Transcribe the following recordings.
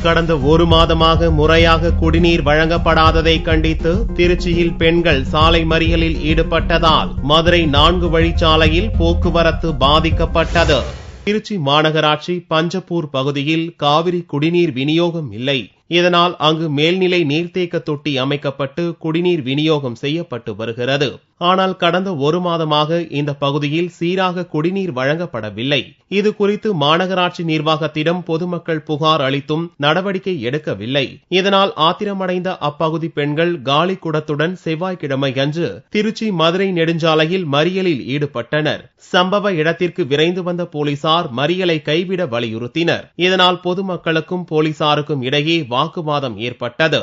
கடந்த ஒரு மாதமாக முறையாக குடிநீர் வழங்கப்படாததை கண்டித்து திருச்சியில் பெண்கள் சாலை மறியலில் ஈடுபட்டதால் மதுரை 4 வழிச்சாலையில் போக்குவரத்து பாதிக்கப்பட்டது. திருச்சி மாநகராட்சி பஞ்சப்பூர் பகுதியில் காவிரி குடிநீர் விநியோகம் இல்லை. இதனால் அங்கு மேல்நிலை நீர்த்தேக்க தொட்டி அமைக்கப்பட்டு குடிநீர் விநியோகம் செய்யப்பட்டு வருகிறது. ஆனால் கடந்த ஒரு மாதமாக இந்த பகுதியில் சீராக குடிநீர் வழங்கப்படவில்லை. இது குறித்து மாநகராட்சி நிர்வாகத்திடம் பொதுமக்கள் புகார் அளித்தும் நடவடிக்கை எடுக்கவில்லை. இதனால் ஆத்திரமடைந்த அப்பகுதி பெண்கள் காலி குடத்துடன் செவ்வாய்க்கிழமை அன்று திருச்சி மதுரை நெடுஞ்சாலையில் மறியலில் ஈடுபட்டனர். சம்பவ இடத்திற்கு விரைந்து வந்த போலீசார் மறியலை கைவிட வலியுறுத்தினர். இதனால் பொதுமக்களுக்கும் போலீசாருக்கும் இடையே வாக்குவாதம் ஏற்பட்டது.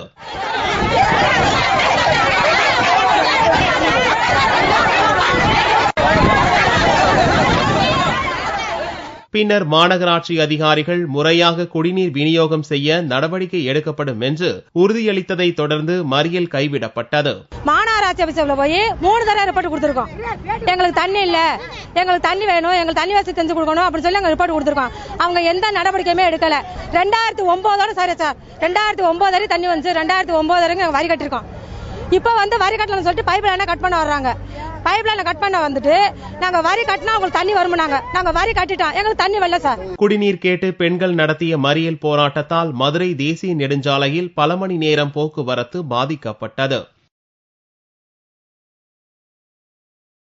பின்னர் மாநகராட்சி அதிகாரிகள் முறையாக குடிநீர் விநியோகம் செய்ய நடவடிக்கை எடுக்கப்படும் என்று உறுதியளித்ததை தொடர்ந்து மறியல் கைவிடப்பட்டது. மாநகராட்சி ஆபீஸ்ல போய் 3 தடவை ரிப்போர்ட் கொடுத்திருக்கோம். எங்களுக்கு தண்ணி இல்ல, எங்களுக்கு தண்ணி வேணும், எங்களுக்கு தண்ணி வசதி செஞ்சு கொடுக்கணும் அப்படின்னு சொல்லி ரிப்போர்ட் கொடுத்திருக்கோம். அவங்க எந்த நடவடிக்கையுமே எடுக்கல. 2009 சரி சார், 2009 வரை தண்ணி வந்து 2009 வரைக்கும் வரி கட்டிருக்கோம். இப்ப வரி கட்டலன்னு சொல்லிட்டு பைப் லைனை கட் பண்ண வர்றாங்க. பைப் லைனை கட் பண்ண வந்துட்டு நாங்க வரி கட்டினா உங்களுக்கு தண்ணி வரும். நாங்க வரி கட்டிட்டோம், எங்களுக்கு தண்ணி வரல சார். குடிநீர் கேட்டு பெண்கள் நடத்திய மறியல் போராட்டத்தால் மதுரை தேசிய நெடுஞ்சாலையில் பல மணி நேரம் போக்குவரத்து பாதிக்கப்பட்டது.